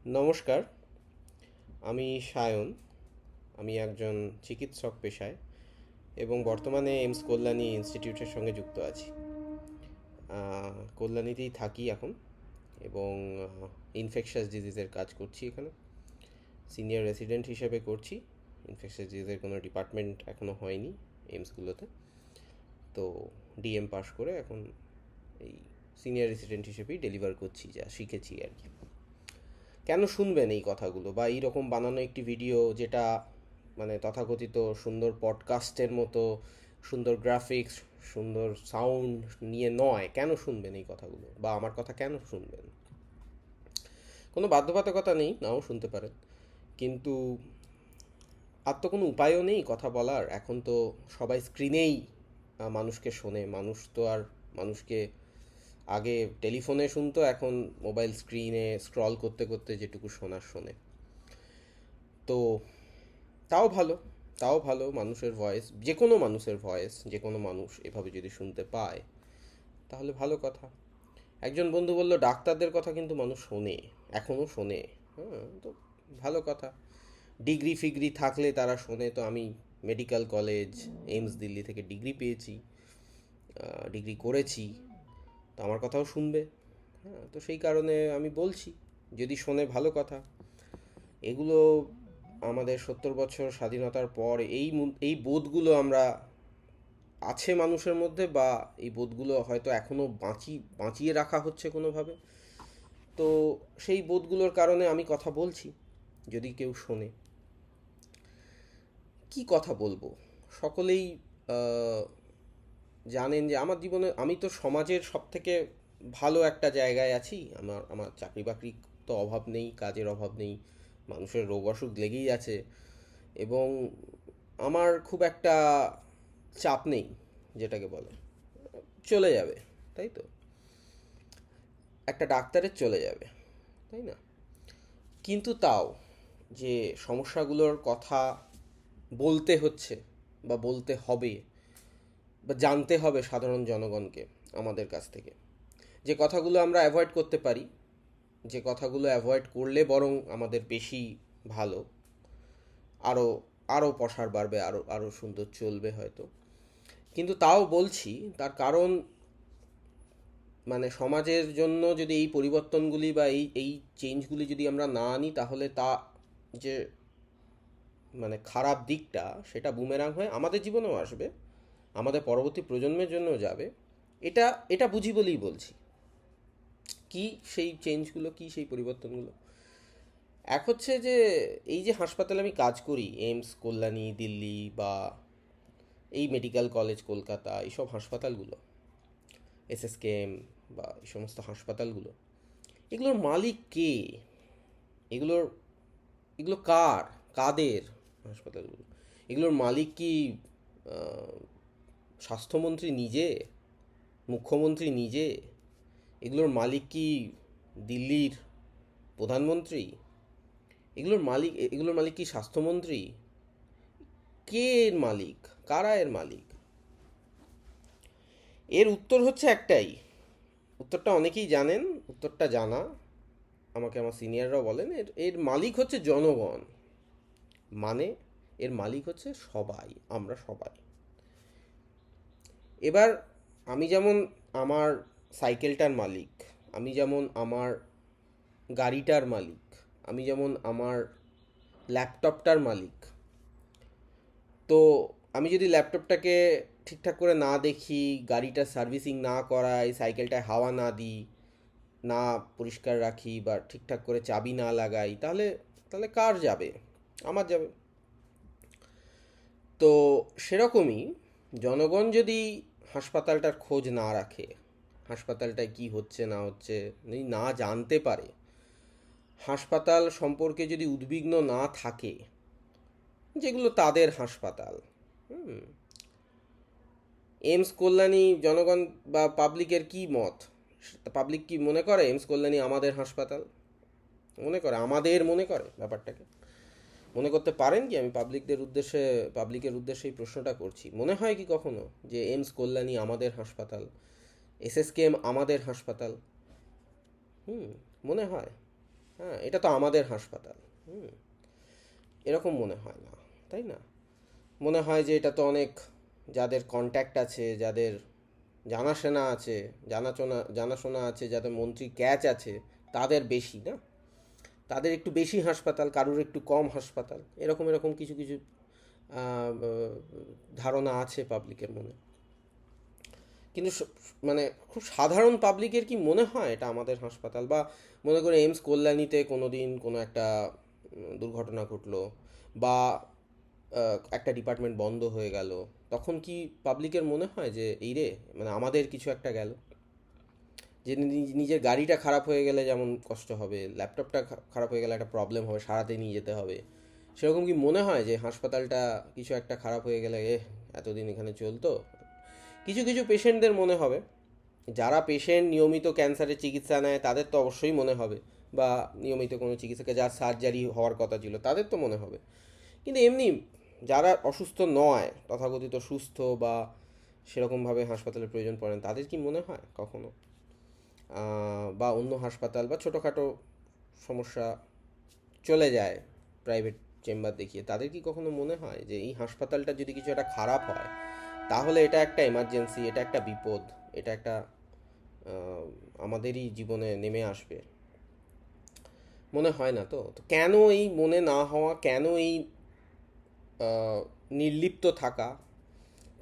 নমস্কার, আমি সায়ন। আমি একজন চিকিৎসক পেশায় এবং বর্তমানে এইমস কল্যাণী ইনস্টিটিউটের সঙ্গে যুক্ত আছি। কল্যাণীতেই থাকি এখন এবং ইনফেকশাস ডিজিজের কাজ করছি এখানে। সিনিয়র রেসিডেন্ট হিসেবে করছি। ইনফেকশাস ডিজিজের কোনো ডিপার্টমেন্ট এখনও হয়নি এইমসগুলোতে। তো ডিএম পাস করে এখন এই সিনিয়র রেসিডেন্ট হিসেবেই ডেলিভার করছি, যা শিখেছি আর কি। কেন শুনবেন এই কথাগুলো বা এইরকম বানানো একটি ভিডিও যেটা মানে তথাকথিত সুন্দর পডকাস্টের মতো সুন্দর গ্রাফিক্স, সুন্দর সাউন্ড নিয়ে নয়? কেন শুনবেন এই কথাগুলো বা আমার কথা কেন শুনবেন? কোনো বাধ্যবাধকতা নেই, নাও শুনতে পারেন, কিন্তু আর তো কোনো উপায়ও নেই কথা বলার। এখন তো সবাই স্ক্রিনেই মানুষকে শোনে। মানুষ তো আর মানুষকে আগে টেলিফোনে শুনতো, এখন মোবাইল স্ক্রিনে স্ক্রল করতে করতে যেটুকু শোনার শোনে। তো তাও ভালো, তাও ভালো মানুষের ভয়েস, যে কোনো মানুষের ভয়েস যে কোনো মানুষ এভাবে যদি শুনতে পায় তাহলে ভালো কথা। একজন বন্ধু বলল ডাক্তারদের কথা কিন্তু মানুষ শোনে, এখনও শোনে। হ্যাঁ, তো ভালো কথা। ডিগ্রি ফিগ্রি থাকলে তারা শোনে। তো আমি মেডিকেল কলেজ এইমস দিল্লি থেকে ডিগ্রি পেয়েছি, ডিগ্রি করেছি, তো আমার কথাও শুনবে। হ্যাঁ, তো সেই কারণে আমি বলছি, যদি শোনে ভালো কথা। এগুলো আমাদের 70 বছর স্বাধীনতার পর এই বোধগুলো আমরা আছে মানুষের মধ্যে, বা এই বোধগুলো হয়তো এখনও বাঁচিয়ে রাখা হচ্ছে কোনোভাবে। তো সেই বোধগুলোর কারণে আমি কথা বলছি, যদি কেউ শোনে। কি কথা বলবো? সকলেই আহ, জানেন যে আমার জীবনে আমি তো সমাজের সব থেকে ভালো একটা জায়গায় আছি। আমার আমার চাকরি বাকরি তো অভাব নেই, কাজের অভাব নেই, মানুষের রোগ অসুখ লেগেই আছে এবং আমার খুব একটা চাপ নেই, যেটাকে বলে চলে যাবে, তাই তো? একটা ডাক্তারের চলে যাবে, তাই না? কিন্তু তাও যে সমস্যাগুলোর কথা বলতে হচ্ছে বা বলতে হবে বা জানতে হবে সাধারণ জনগণকে আমাদের কাছ থেকে, যে কথাগুলো আমরা অ্যাভয়েড করতে পারি, যে কথাগুলো অ্যাভয়েড করলে বরং আমাদের বেশি ভালো, আরও আরও প্রসার বাড়বে, আরও আরও সুন্দর চলবে হয়তো। কিন্তু তাও বলছি, তার কারণ মানে সমাজের জন্য যদি এই পরিবর্তনগুলি বা এই চেঞ্জগুলি যদি আমরা না আনি, তাহলে তা যে মানে খারাপ দিকটা সেটা বুমেরাং হয়ে আমাদের জীবনেও আসবে, আমাদের পরবর্তী প্রজন্মের জন্যও যাবে। এটা এটা বুঝি বলেই বলছি। কি সেই চেঞ্জগুলো, কি সেই পরিবর্তনগুলো? এক হচ্ছে যে এই যে হাসপাতালে আমি কাজ করি, এইমস কল্যাণী দিল্লি বা এই মেডিকেল কলেজ কলকাতা, এইসব হাসপাতালগুলো, এসএসকেএম বা এই সমস্ত হাসপাতালগুলো, এগুলোর মালিক কে? এগুলোর এগুলো কার, কাদের হাসপাতালগুলো? এগুলোর মালিক কি আহ, স্বাস্থ্যমন্ত্রী নিজে, মুখ্যমন্ত্রী নিজে? এগুলোর মালিক কি দিল্লির প্রধানমন্ত্রী? এগুলোর মালিক কি স্বাস্থ্যমন্ত্রী? কে এর মালিক? কারা এর মালিক? এর উত্তর হচ্ছে একটাই। উত্তরটা অনেকেই জানেন, উত্তরটা জানা, আমাকে আমার সিনিয়ররাও বলেন, এর এর মালিক হচ্ছে জনগণ। মানে এর মালিক হচ্ছে সবাই, আমরা সবাই। এবার আমি যেমন আমার সাইকেলটার মালিক, আমি যেমন আমার গাড়িটার মালিক, আমি যেমন আমার ল্যাপটপটার মালিক, তো আমি যদি ল্যাপটপটাকে ঠিকঠাক করে না দেখি, গাড়িটা সার্ভিসিং না করাই, সাইকেলটায় হাওয়া না দিই, না পরিষ্কার রাখি বা ঠিকঠাক করে চাবি না লাগাই, তাহলে তাহলে কার যাবে? আমার যাবে। তো সেরকমই জনগণ যদি হাসপাতালটার খোঁজ না রাখে, হাসপাতালটায় কি হচ্ছে না হচ্ছে যদি না জানতে পারে, হাসপাতাল সম্পর্কে যদি উদ্বিগ্ন না থাকে, যেগুলো তাদের হাসপাতাল, হুম, এইমস কল্যাণী জনগণ বা পাবলিকের কি মত? পাবলিক কি মনে করে এইমস কল্যাণী আমাদের হাসপাতাল? মনে করে আমাদের, মনে করে ব্যাপারটাকে? মনে করতে পারেন কি? আমি পাবলিকের উদ্দেশ্যে এই প্রশ্নটা করছি। মনে হয় কি কখনো যে এইমস কল্যাণী আমাদের হাসপাতাল, এসএসকেএম আমাদের হাসপাতাল? হুম, মনে হয়? হ্যাঁ, এটা তো আমাদের হাসপাতাল। হুম, এরকম মনে হয় না, তাই না? মনে হয় যে এটা তো অনেক, যাদের কন্ট্যাক্ট আছে, যাদের জানাশোনা আছে, জানাশোনা আছে, যাদের মন্ত্রী ক্যাচ আছে, তাদের বেশি না, তাদের একটু বেশি হাসপাতাল, কারুর একটু কম হাসপাতাল, এরকম এরকম কিছু কিছু আহ, ধারণা আছে পাবলিকের মনে। কিন্তু মানে খুব সাধারণ পাবলিকের কি মনে হয় এটা আমাদের হাসপাতাল? বা মনে করে এইমস কল্যাণীতে কোনো দিন কোনো একটা দুর্ঘটনা ঘটলো, বা একটা ডিপার্টমেন্ট বন্ধ হয়ে গেল, তখন কি পাবলিকের মনে হয় যে এই রে, মানে আমাদের কিছু একটা গেল? যে নিজের গাড়িটা খারাপ হয়ে গেলে যেমন কষ্ট হবে, ল্যাপটপটা খারাপ হয়ে গেলে একটা প্রবলেম হবে, সারাতে নিয়ে যেতে হবে, সেরকম কি মনে হয় যে হাসপাতালটা কিছু একটা খারাপ হয়ে গেলে এতদিন এখানে চলতো? কিছু কিছু পেশেন্টদের মনে হবে, যারা পেশেন্ট নিয়মিত ক্যান্সারের চিকিৎসা নেয় তাদের তো অবশ্যই মনে হবে, বা নিয়মিত কোনো চিকিৎসকে যার সার্জারি হওয়ার কথা ছিল তাদের তো মনে হবে। কিন্তু এমনি যারা অসুস্থ নয়, তথাকথিত সুস্থ, বা সেরকমভাবে হাসপাতালের প্রয়োজন পড়ে না, তাদের কি মনে হয় কখনো? বা অন্য হাসপাতাল বা ছোটোখাটো সমস্যা চলে যায় প্রাইভেট চেম্বার দেখিয়ে, তাদের কি কখনো মনে হয় যে এই হাসপাতালটা যদি কিছু একটা খারাপ হয়, তাহলে এটা একটা এমার্জেন্সি, এটা একটা বিপদ, এটা একটা আহ, আমাদেরই জীবনে নেমে আসবে? মনে হয় না তো। তো কেন এই মনে না হওয়া, কেন এই নির্লিপ্ত থাকা,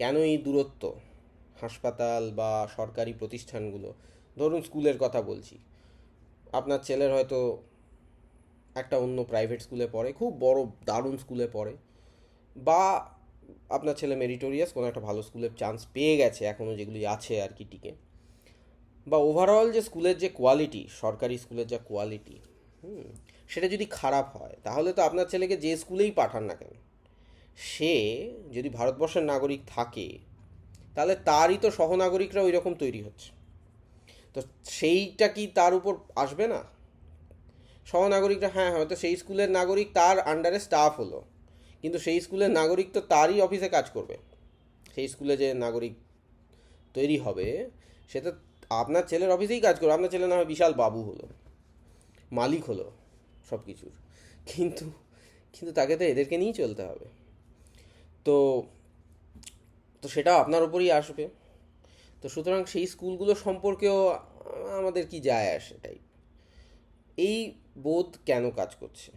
কেন এই দূরত্ব হাসপাতাল বা সরকারি প্রতিষ্ঠানগুলো? ধরুন স্কুলের কথা বলছি, আপনার ছেলের হয়তো একটা অন্য প্রাইভেট স্কুলে পড়ে, খুব বড় দারুণ স্কুলে পড়ে, বা আপনার ছেলে মেরিটোরিয়াস কোনো একটা ভালো স্কুলের চান্স পেয়ে গেছে এখনও, যেগুলি আছে আর কি টিকে, বা ওভারঅল যে স্কুলের যে কোয়ালিটি, সরকারি স্কুলের যা কোয়ালিটি, হুম, সেটা যদি খারাপ হয়, তাহলে তো আপনার ছেলেকে যে স্কুলেই পাঠান না কেন, সে যদি ভারতবর্ষের নাগরিক থাকে, তাহলে তারই তো সহনাগরিকরা ওই রকম তৈরি হচ্ছে। তো সেইটা কি তার উপর আসবে না? সহনাগরিকরা, হ্যাঁ হয়তো সেই স্কুলের নাগরিক, তার আন্ডারে স্টাফ হলো, কিন্তু সেই স্কুলের নাগরিক তো তারই অফিসে কাজ করবে। সেই স্কুলে যে নাগরিক তৈরি হবে, সে তো আপনার ছেলের অফিসেই কাজ করবে। আপনার ছেলে না হয় বিশাল বাবু হলো, মালিক হলো সব কিছুর, কিন্তু কিন্তু তাকে তো এদেরকে নিয়েই চলতে হবে। তো তো সেটা আপনার উপরই আসবে। তো সুতরাং সেই স্কুলগুলো সম্পর্কেও আমাদের কি যায় আসে এটাই। এই বোধ কেন কাজ করছে?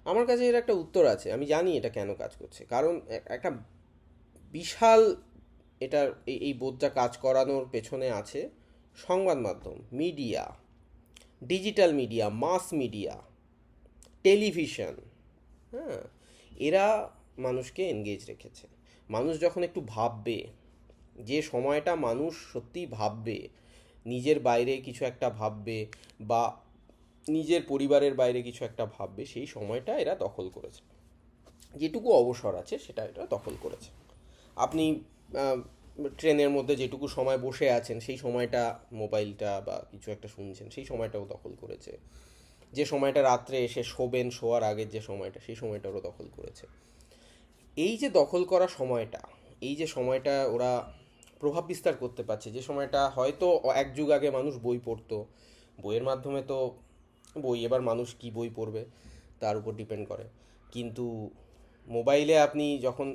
আমার কাছে এর একটা উত্তর আছে, আমি জানি এটা কেন কাজ করছে। কারণ একটা বিশাল, এটার এই বোধটা কাজ করানোর পেছনে আছে সংবাদ মাধ্যম, media, digital media, mass media, television. হ্যাঁ, এরা মানুষকে এনগেজ রেখেছে। মানুষ যখন একটু ভাববে, যে সময়টা মানুষ সত্যিই ভাববে, নিজের বাইরে কিছু একটা ভাববে, বা নিজের পরিবারের বাইরে কিছু একটা ভাববে, সেই সময়টা এরা দখল করেছে। যেটুকু অবসর আছে সেটা এরা দখল করেছে। আপনি আহ, ট্রেনের মধ্যে যেটুকু সময় বসে আছেন, সেই সময়টা মোবাইলটা বা কিছু একটা শুনছেন, সেই সময়টাও দখল করেছে। যে সময়টা রাত্রে এসে শোবেন, শোয়ার আগের যে সময়টা, সেই সময়টাও দখল করেছে। এই যে দখল করা সময়টা, এই যে সময়টা ওরা প্রভাব বিস্তার করতে পারছে, যে সময়টা হয়তো এক যুগ আগে মানুষ বই পড়তো, বইয়ের মাধ্যমে তো বই, এবার মানুষ কি বই পড়বে তার উপর ডিপেন্ড করে। কিন্তু মোবাইলে আপনি যখন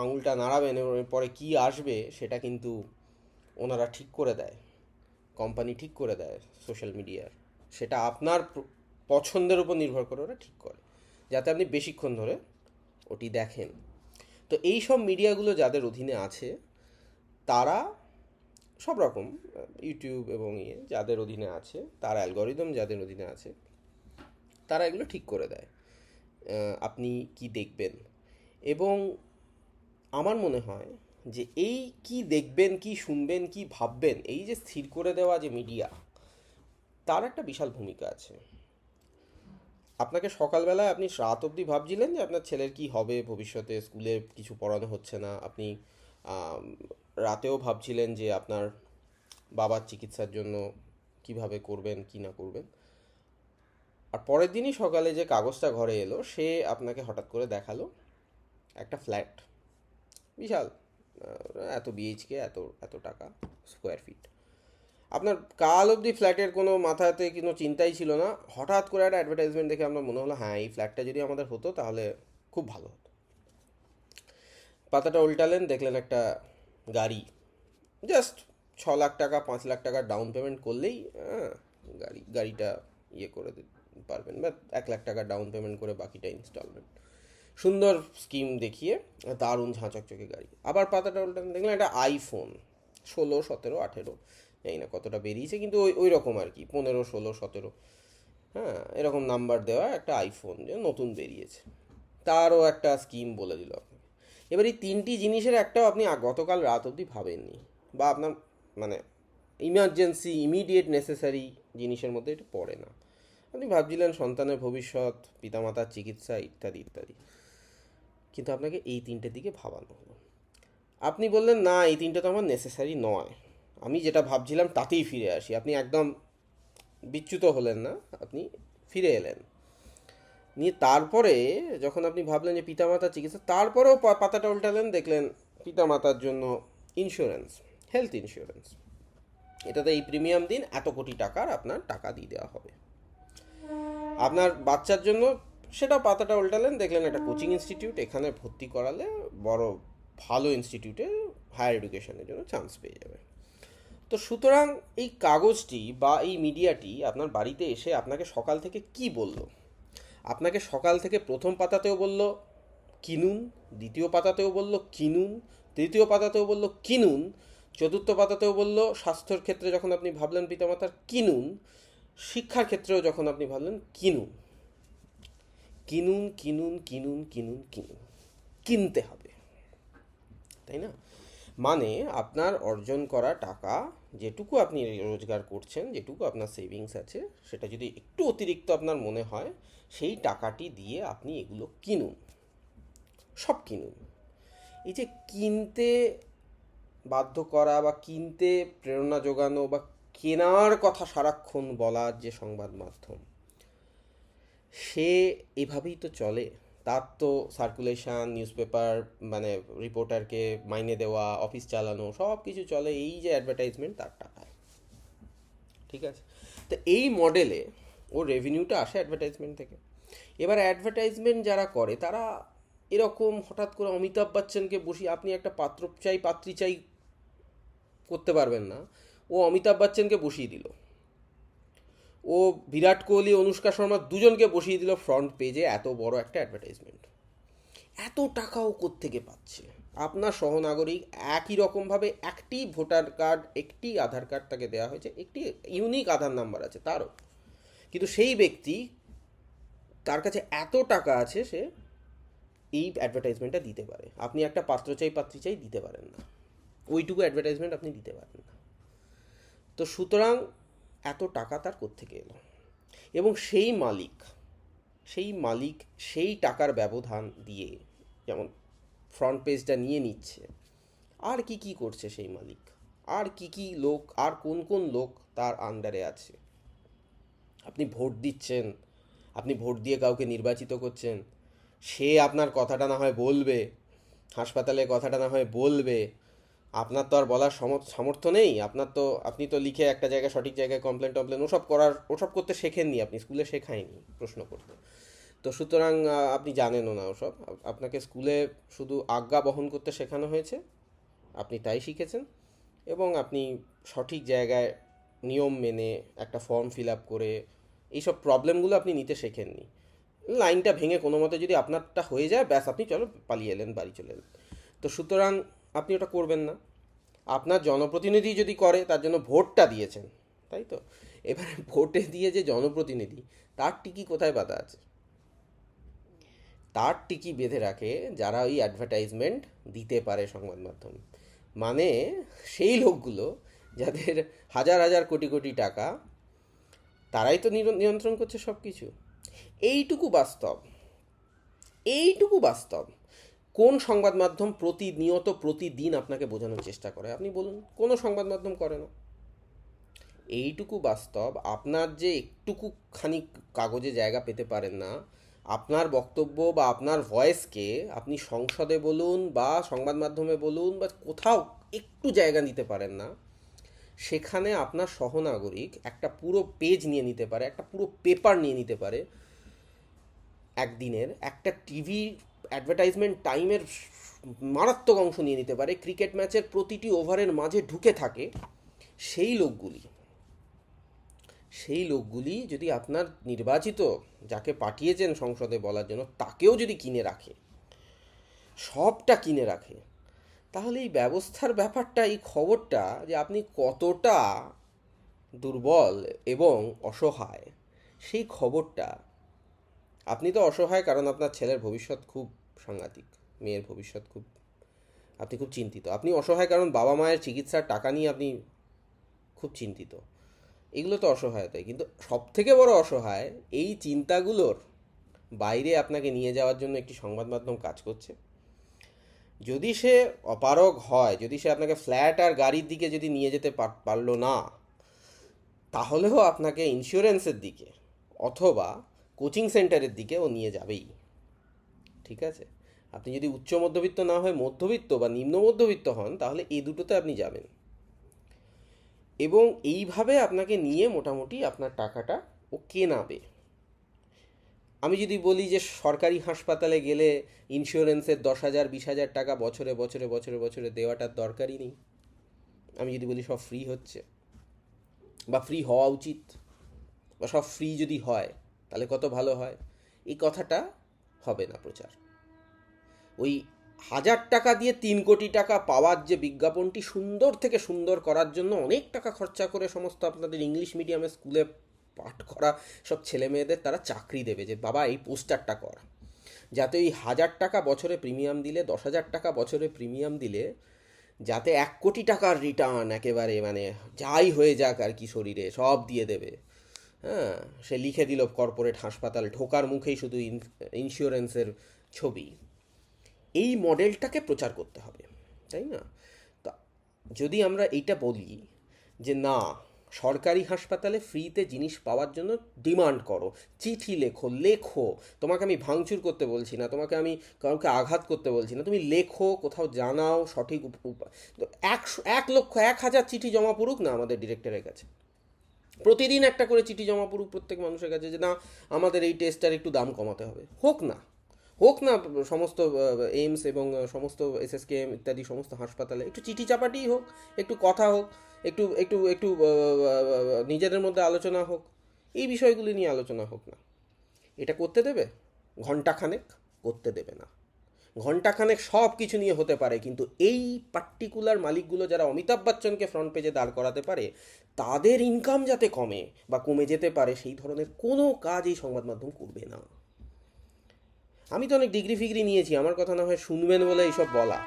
আঙুলটা নাড়াবেন, পরে কি আসবে সেটা কিন্তু ওনারা ঠিক করে দেয়, কোম্পানি ঠিক করে দেয় সোশ্যাল মিডিয়ার। সেটা আপনার পছন্দের উপর নির্ভর করে ওরা ঠিক করে, যাতে আপনি বেশিক্ষণ ধরে ওটি দেখেন। তো এই সব মিডিয়াগুলো যাদের অধীনে আছে, তারা সব রকম, ইউটিউব এবং যাদের অধীনে আছে, তার অ্যালগরিদম যাদের অধীনে আছে, তারা এগুলো ঠিক করে দেয় আপনি কি দেখবেন। এবং আমার মনে হয় যে এই কি দেখবেন, কি শুনবেন, কি ভাববেন, এই যে স্থির করে দেওয়া যে মিডিয়া, তার একটা বিশাল ভূমিকা আছে। আপনাকে সকালবেলায় আপনি রাত অবধি ভাবছিলেন যে আপনার ছেলের কি হবে ভবিষ্যতে, স্কুলে কিছু পড়ানো হচ্ছে না, আপনি আম, রাতেও ভাবছিলেন যে আপনার বাবার চিকিৎসার জন্য কিভাবে করবেন কি না করবেন। আর পরের দিনই সকালে যে কাগজটা ঘরে এলো, সে আপনাকে হঠাৎ করে দেখালো একটা ফ্ল্যাট, বিশাল, এত বিএইচকে, এত এত টাকা স্কোয়ার ফিট। আপনার কাল অবধি ফ্ল্যাটের কোনো মাথাতে কোনো চিন্তাই ছিল না, হঠাৎ করে একটা অ্যাডভার্টাইজমেন্ট দেখে আপনার মনে হলো হ্যাঁ এই ফ্ল্যাটটা যদি আমাদের হতো তাহলে খুব ভালো হতো। পাতাটা উল্টালেন, দেখলেন একটা গাড়ি, জাস্ট 6 লাখ টাকা 5 লাখ টাকা ডাউন পেমেন্ট করলেই গাড়িটা ইয়ে করে দিতে পারবেন, বা 1 লাখ টাকা ডাউন পেমেন্ট করে বাকিটা ইনস্টলমেন্ট। সুন্দর স্কিম দেখিয়ে দারুণ ঝাঁচকচকে গাড়ি। আবার পাতাটা উল্টালেন, দেখলেন একটা আইফোন 16 17 18, জানি না কতটা বেরিয়েছে, কিন্তু ওই ওই রকম আর কি, 15 16 17, হ্যাঁ এরকম নাম্বার দেওয়া একটা আইফোন যে নতুন বেরিয়েছে, তারও একটা স্কিম বলে দিল আপনাকে। এবার এই তিনটি জিনিসের একটাও আপনি গতকাল রাত অবধি ভাবেননি, বা আপনার মানে ইমার্জেন্সি ইমিডিয়েট নেসেসারি জিনিসের মধ্যে এটা পড়ে না। আপনি ভাবছিলেন সন্তানের ভবিষ্যৎ, পিতামাতার চিকিৎসা ইত্যাদি ইত্যাদি, কিন্তু আপনাকে এই তিনটের দিকে ভাবানো হলো। আপনি বললেন না এই তিনটে তো আমার নেসেসারি নয়, আমি যেটা ভাবছিলাম তাতেই ফিরে আসি। আপনি একদম বিচ্যুত হলেন না, আপনি ফিরে এলেন। নিয়ে তারপরে যখন আপনি ভাবলেন যে পিতামাতার চিকিৎসা, তারপরেও পাতাটা উল্টালেন, দেখলেন পিতামাতার জন্য ইন্স্যুরেন্স, হেলথ ইন্স্যুরেন্স, এটাতে এই প্রিমিয়াম দিন এত কোটি টাকার আপনার টাকা দিয়ে দেওয়া হবে আপনার বাচ্চার জন্য। সেটা পাতাটা উল্টালেন, দেখলেন একটা কোচিং ইনস্টিটিউট, এখানে ভর্তি করালে বড় ভালো ইনস্টিটিউটে হায়ার এডুকেশনের জন্য চান্স পেয়ে যাবে। তো সুতরাং এই কাগজটি বা এই মিডিয়াটি আপনার বাড়িতে এসে আপনাকে সকাল থেকে কি বলল? আপনাকে সকাল থেকে প্রথম পাতাতেও বলল কিনুন, দ্বিতীয় পাতাতেও বলল কিনুন, তৃতীয় পাতাতেও বলল কিনুন, চতুর্থ পাতাতেও বলল স্বাস্থ্যের ক্ষেত্রে যখন আপনি ভাবলেন পিতামাতার কিনুন, শিক্ষার ক্ষেত্রেও যখন আপনি ভাবলেন কিনুন। কিনুন কিনুন কিনুন কিনুন কিনুন, কিনতে হবে, তাই না? মানে আপনার অর্জন করা টাকা, যেটুকু আপনি রোজগার করছেন, যেটুকু আপনার সেভিংস আছে, সেটা যদি একটু অতিরিক্ত আপনার মনে হয়, সেই টাকাটি দিয়ে আপনি এগুলো কিনুন, সব কিনুন। এই যে কিনতে বাধ্য করা বা কিনতে প্রেরণা জোগানো বা কেনার কথা সারাক্ষণ বলার যে সংবাদ মাধ্যম, সে এভাবেই তো চলে। তার তো সার্কুলেশন, নিউজ পেপার, মানে রিপোর্টারকে মাইনে দেওয়া, অফিস চালানো, সব কিছু চলে এই যে অ্যাডভার্টাইজমেন্ট তার টাকায়, ঠিক আছে? তো এই মডেলে ওর রেভিনিউটা আসে অ্যাডভার্টাইজমেন্ট থেকে। এবার অ্যাডভার্টাইজমেন্ট যারা করে তারা এরকম হঠাৎ করে অমিতাভ বচ্চনকে বসিয়ে, আপনি একটা পাত্র চাই পাত্রী চাই করতে পারবেন না, ও অমিতাভ বচ্চনকে বসিয়ে দিল, ও বিরাট কোহলি অনুষ্কা শর্মা দুজনকে বসিয়ে দিল ফ্রন্ট পেজে, এত বড় একটা অ্যাডভার্টাইজমেন্ট। এত টাকাও কোত্থেকে পাচ্ছে? আপনার সহনাগরিক একই রকমভাবে একটি ভোটার কার্ড, একটি আধার কার্ড তাকে দেওয়া হয়েছে, একটি ইউনিক আধার নাম্বার আছে তারও, কিন্তু সেই ব্যক্তি, তার কাছে এত টাকা আছে, সে এই অ্যাডভার্টাইজমেন্টটা দিতে পারে। আপনি একটা পাত্র চাই পাত্রী চাই দিতে পারেন না, ওইটুকু অ্যাডভার্টাইজমেন্ট আপনি দিতে পারেন না। তো সুতরাং এত টাকা তার কোত্থেকে এলো? এবং সেই মালিক সেই টাকার ব্যবধান দিয়ে যেমন ফ্রন্ট পেজটা নিয়ে নিচ্ছে, আর কি কি করছে সেই মালিক, আর কি কি লোক, আর কোন কোন লোক তার আন্ডারে আছে। আপনি ভোট দিচ্ছেন, আপনি ভোট দিয়ে কাউকে নির্বাচিত করছেন, সে আপনার কথাটা না হয় বলবে, হাসপাতালে কথাটা না হয় বলবে, আপনার তো আর বলার সামর্থ্য নেই। আপনি তো লিখে একটা জায়গায় সঠিক জায়গায় কমপ্লেন টমপ্লেন ওসব করতে শেখেননি, আপনি স্কুলে শেখায়নি প্রশ্ন করতে। তো সুতরাং আপনি জানেনও না ওসব, আপনাকে স্কুলে শুধু আজ্ঞা বহন করতে শেখানো হয়েছে, আপনি তাই শিখেছেন, এবং আপনি সঠিক জায়গায় নিয়ম মেনে একটা ফর্ম ফিল আপ করে এইসব প্রবলেমগুলো আপনি নিতে শেখেননি। লাইনটা ভেঙে কোনো মতে যদি আপনারটা হয়ে যায়, ব্যাস আপনি চলো পালিয়ে এলেন, বাড়ি চলে এলেন। তো সুতরাং আপনি ওটা করবেন না। আপনার জনপ্রতিনিধি যদি করে, তার জন্য ভোটটা দিয়েছেন, তাই তো? এবারে ভোটে দিয়ে যে জনপ্রতিনিধি, তার টিকি কোথায় বাঁধা আছে? তার টিকি বেঁধে রাখে যারা ওই অ্যাডভার্টাইজমেন্ট দিতে পারে সংবাদ মাধ্যম, মানে সেই লোকগুলো যাদের হাজার হাজার কোটি কোটি টাকা, তারাই তো নিয়ন্ত্রণ করছে সব কিছু। এইটুকু বাস্তব, এইটুকু বাস্তব। কোন সংবাদ মাধ্যম প্রতিনিয়ত প্রতিদিন আপনাকে বোঝানোর চেষ্টা করে? আপনি বলুন, কোনো সংবাদ মাধ্যম করে না। এইটুকু বাস্তব। আপনার যে একটুকু খানিক কাগজে জায়গা পেতে পারেন না, আপনার বক্তব্য বা আপনার ভয়েসকে আপনি সংসদে বলুন বা সংবাদ মাধ্যমে বলুন বা কোথাও একটু জায়গা নিতে পারেন না, সেখানে আপনার সহনাগরিক একটা পুরো পেজ নিয়ে নিতে পারে, একটা পুরো পেপার নিয়ে নিতে পারে একদিনের, একটা টিভি অ্যাডভার্টাইজমেন্ট টাইমের মারাত্মক অংশ নিয়ে নিতে পারে, ক্রিকেট ম্যাচের প্রতিটি ওভারের মাঝে ঢুকে থাকে। সেই লোকগুলি সেই লোকগুলি যদি আপনার নির্বাচিত যাকে পাঠিয়েছেন সংসদে বলার জন্য তাকেও যদি কিনে রাখে, সবটা কিনে রাখে, তাহলে এই ব্যবস্থার ব্যাপারটা, এই খবরটা যে আপনি কতটা দুর্বল এবং অসহায়, সেই খবরটা, আপনি তো অসহায় কারণ আপনার ছেলের ভবিষ্যৎ খুব সাংঘাতিক, মেয়ের ভবিষ্যৎ খুব, আপনি খুব চিন্তিত। আপনি অসহায় কারণ বাবা মায়ের চিকিৎসার টাকা নিয়ে আপনি খুব চিন্তিত। এগুলো তো অসহায়তাই, কিন্তু সব থেকে বড় অসহায় এই চিন্তাগুলোর বাইরে আপনাকে নিয়ে যাওয়ার জন্য একটি সংবাদ মাধ্যম কাজ করছে। যদি সে অপারগ হয়, যদি সে আপনাকে ফ্ল্যাট আর গাড়ির দিকে যদি নিয়ে যেতে পারলো না, তাহলেও আপনাকে ইন্স্যুরেন্সের দিকে অথবা কোচিং সেন্টারের দিকে ও নিয়ে যাবেই। ঠিক আছে, আপনি যদি উচ্চ মধ্যবিত্ত না হয়ে মধ্যবিত্ত বা নিম্ন মধ্যবিত্ত হন, তাহলে এই দুটোতে আপনি যাবেন, এবং এইভাবে আপনাকে নিয়ে মোটামুটি আপনার টাকাটা ও কেনাবে। আমি যদি বলি যে সরকারি হাসপাতালে গেলে ইন্স্যুরেন্সের 10,000 20,000 টাকা বছরে বছরে বছরে বছরে দেওয়াটার দরকারই নেই, আমি যদি বলি সব ফ্রি হচ্ছে বা ফ্রি হওয়া উচিত বা সব ফ্রি যদি হয় তাহলে কত ভালো হয়, এই কথাটা হবে না প্রচার। ওই 1,000 টাকা দিয়ে 3 কোটি টাকা পাওয়ার যে বিজ্ঞাপনটি সুন্দর থেকে সুন্দর করার জন্য অনেক টাকা খরচা করে সমস্ত আপনাদের ইংলিশ মিডিয়ামে স্কুলে পাঠ করা সব ছেলে মেয়েদের তারা চাকরি দেবে যে বাবা এই পোস্টারটা কর, যাতে ওই 1,000 টাকা বছরে প্রিমিয়াম দিলে, 10,000 টাকা বছরে প্রিমিয়াম দিলে, যাতে 1 কোটি টাকার রিটার্ন একেবারে মানে যাই হয়ে যাক আর কি শরীরে সব দিয়ে দেবে। হ্যাঁ, সে লিখে দিল কর্পোরেট হাসপাতাল, ঢোকার মুখেই শুধু ইন্স্যুরেন্সের ছবি। এই মডেলটাকে প্রচার করতে হবে, তাই না? তা যদি আমরা এইটা বলি যে না, সরকারি হাসপাতালে ফ্রিতে জিনিস পাওয়ার জন্য ডিমান্ড করো, চিঠি লেখো, লেখো, তোমাকে আমি ভাঙচুর করতে বলছি না, তোমাকে আমি কাউকে আঘাত করতে বলছি না, তুমি লেখো, কোথাও জানাও সঠিক উপায়। 1,00,000 1,000 চিঠি জমা পড়ুক না আমাদের ডিরেক্টরের কাছে, প্রতিদিন একটা করে চিঠি জমা পড়ুক প্রত্যেক মানুষের কাছে যে না আমাদের এই টেস্টটার একটু দাম কমাতে হবে, হোক না, হোক না সমস্ত এইমস এবং সমস্ত এসএসকেএম ইত্যাদি সমস্ত হাসপাতালে একটু চিঠি চাপাটিই হোক, একটু কথা হোক, একটু একটু একটু নিজেদের মধ্যে আলোচনা হোক, এই বিষয়গুলি নিয়ে আলোচনা হোক না। এটা করতে দেবে? ঘন্টাখানেক করতে দেবে না। ঘন্টাখানেক সব কিছু নিয়ে হতে পারে, কিন্তু এই পার্টিকুলার মালিকগুলো যারা অমিতাভ বচ্চনকে ফ্রন্ট পেজে দাঁড় করাতে পারে, তাদের ইনকাম যাতে কমে বা কমে যেতে পারে সেই ধরনের কোনো কাজ এই সংবাদ মাধ্যম করবে না। আমি তো অনেক ডিগ্রি ফিগ্রি নিয়েছি, আমার কথা না হয় শুনবেন বলে এইসব বলা।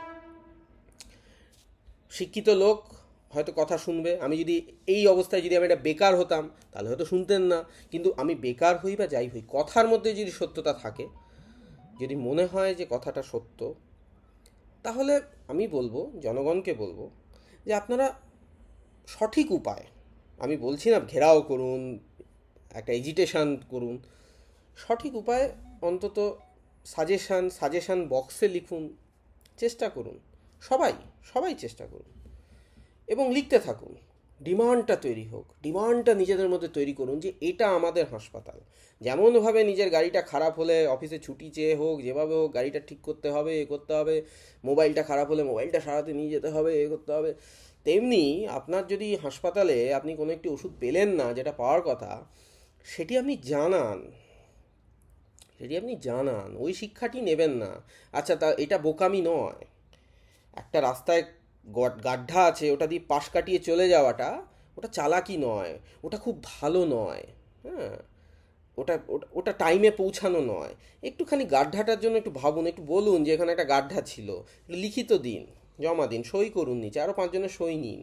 শিক্ষিত লোক হয়তো কথা শুনবে, আমি যদি এই অবস্থায় যদি আমি একটা বেকার হতাম তাহলে হয়তো শুনতেন না, কিন্তু আমি বেকার হই বা যাই হই, কথার মধ্যে যদি সত্যতা থাকে, যদি মনে হয় যে কথাটা সত্য, তাহলে আমি বলবো, জনগণকে বলবো যে আপনারা সঠিক উপায়, আমি বলছি না ঘেরাও করুন, একটা এজিটেশন করুন, সঠিক উপায় অন্তত সাজেশান বক্সে লিখুন, চেষ্টা করুন, সবাই সবাই চেষ্টা করুন এবং লিখতে থাকুন। ডিমান্ডটা তৈরি হোক, ডিমান্ডটা নিজেদের মধ্যে তৈরি করুন যে এটা আমাদের হাসপাতাল। যেমনভাবে নিজের গাড়িটা খারাপ হলে অফিসে ছুটি চেয়ে হোক, যেভাবে হোক গাড়িটা ঠিক করতে হবে, এ করতে হবে, মোবাইলটা খারাপ হলে মোবাইলটা সারাতে নিয়ে যেতে হবে, এ করতে হবে, তেমনি আপনার যদি হাসপাতালে আপনি কোনো একটি ওষুধ পেলেন না যেটা পাওয়ার কথা, সেটি আপনি জানান, ওই শিক্ষাটি নেবেন না। আচ্ছা, তা এটা বোকামি নয়, একটা রাস্তায় গাড্ডা আছে ওটা দিয়ে পাশ কাটিয়ে চলে যাওয়াটা ওটা চালাকি নয়, ওটা খুব ভালো নয়। হ্যাঁ, ওটা ওটা ওটা টাইমে পৌঁছানো নয়। একটুখানি গাড্ডাটার জন্য একটু ভাবুন, একটু বলুন যে এখানে একটা গাড্ডা ছিল, লিখিত দিন, জমা দিন, সই করুন, নিচে আরও 5 জনের সই নিন।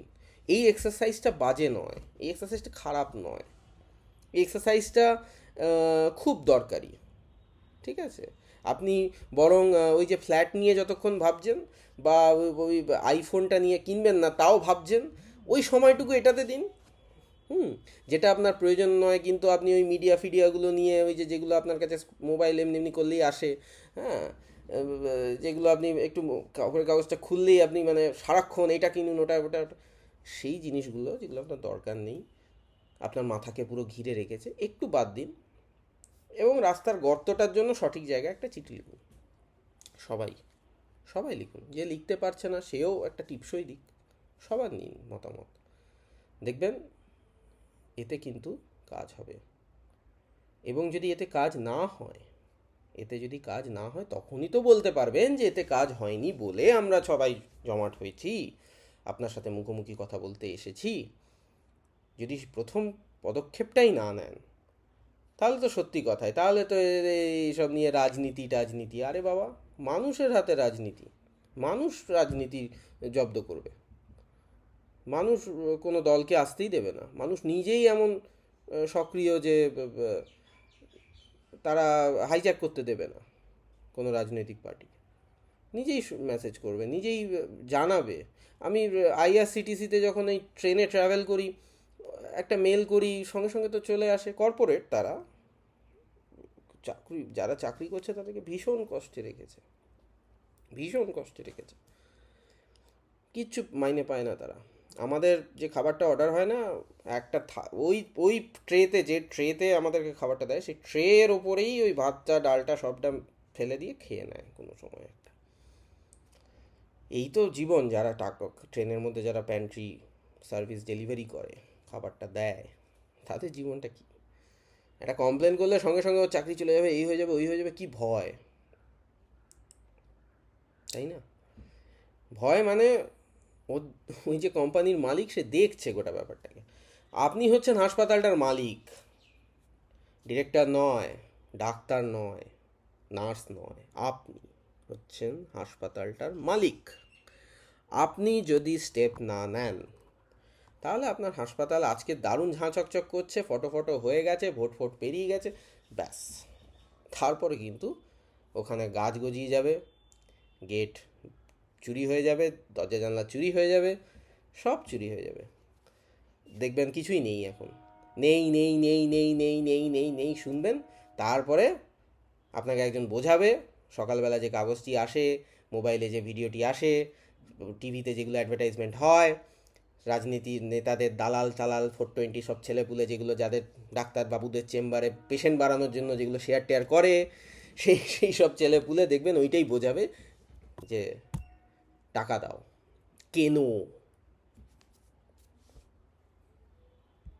এই এক্সারসাইজটা বাজে নয়, এই এক্সারসাইজটা খারাপ নয়, এই এক্সারসাইজটা খুব দরকারি। ঠিক আছে, আপনি বরং ওই যে ফ্ল্যাট নিয়ে যতক্ষণ ভাবছেন বা ওই আইফোনটা নিয়ে কিনবেন না তাও ভাবছেন, ওই সময়টুকু এটাতে দিন। যেটা আপনার প্রয়োজন নয়, কিন্তু আপনি ওই ফিডিয়াগুলো নিয়ে ওই যে যেগুলো আপনার কাছে মোবাইল এমনি এমনি করলেই আসে, হ্যাঁ, যেগুলো আপনি একটু খবরের কাগজটা খুললেই আপনি মানে সারাক্ষণ এটা কিনুন ওটা ওটা, সেই জিনিসগুলো যেগুলো আপনার দরকার নেই, আপনার মাথাকে পুরো ঘিরে রেখেছে, একটু বাদ দিন এবং রাস্তার গর্তটার জন্য সঠিক জায়গায় একটা চিঠি লিখুন। সবাই সবাই লিখুন। যে লিখতে পারছে না সেও একটা টিপসই দিক, সবার নিন মতামত, দেখবেন এতে কিন্তু কাজ হবে। এবং যদি এতে কাজ না হয়, তখনই তো বলতে পারবেন যে এতে কাজ হয়নি বলে আমরা সবাই জমাট হয়েছি, আপনার সাথে মুখোমুখি কথা বলতে এসেছি। যদি প্রথম পদক্ষেপটাই না নেন, তাহলে তো সত্যি কথাই, তাহলে তো এইসব নিয়ে রাজনীতি, আরে বাবা, মানুষের হাতে রাজনীতি, মানুষ রাজনীতি জব্দ করবে। মানুষ কোনো দলকে আসতেই দেবে না। মানুষ নিজেই এমন সক্রিয় যে তারা হাইজ্যাক করতে দেবে না কোনো রাজনৈতিক পার্টি। নিজেই মেসেজ করবে, নিজেই জানাবে। আমি আইআরসিটিসিতে যখন এই ট্রেনে ট্রাভেল করি, একটা মেল করি, সঙ্গে সঙ্গে তো চলে আসে। কর্পোরেট তারা যারা চাকরি করছে তাদেরকে ভীষণ কষ্টে রেখেছে, কিচ্ছু মাইনে পায় না তারা। আমাদের যে খাবারটা অর্ডার হয় না, একটা ওই ওই যে ট্রেতে আমাদেরকে খাবারটা দেয়, সেই ট্রের ওপরেই ওই ভাতটা ডালটা সবটা ফেলে দিয়ে খেয়ে নেয় কোনো সময় একটা। এই তো জীবন। যারা টাকা ট্রেনের মধ্যে যারা প্যান্ট্রি সার্ভিস ডেলিভারি করে, খাবারটা দেয়, তাদের জীবনটা কি? একটা কমপ্লেন করলে সঙ্গে সঙ্গে ওর চাকরি চলে যাবে, এই হয়ে যাবে, ওই হয়ে যাবে, কি ভয়, তাই না? ভয় মানে ও, ওই যে কোম্পানির মালিক, সে দেখছে গোটা ব্যাপারটাকে। আপনি হচ্ছেন হাসপাতালটার মালিক, ডিরেক্টর নয়, ডাক্তার নয়, নার্স নয়, আপনি হচ্ছেন হাসপাতালটার মালিক। আপনি যদি স্টেপ না নেন, তাহলে আপনার হাসপাতাল আজকে দারুণ ঝাঁ চকচক করছে, ফটো হয়ে গেছে, ভোট পেরিয়ে গেছে, ব্যাস। তারপরে কিন্তু ওখানে গাছ গজিয়ে যাবে, গেট চুরি হয়ে যাবে, দরজা জানলা চুরি হয়ে যাবে, সব চুরি হয়ে যাবে। দেখবেন কিছুই নেই এখন, নেই শুনবেন। তারপরে আপনাকে একজন বোঝাবে, সকালবেলা যে কাগজটি আসে, মোবাইলে যে ভিডিওটি আসে, টিভিতে যেগুলো অ্যাডভার্টাইজমেন্ট হয়, রাজনীতির নেতাদের দালাল 420 সব ছেলেপুলে যেগুলো, যাদের ডাক্তারবাবুদের চেম্বারে পেশেন্ট বাড়ানোর জন্য যেগুলো শেয়ার করে, সেই সব ছেলেপুলে দেখবেন ওইটাই বোঝাবে যে টাকা দাও, কেনো,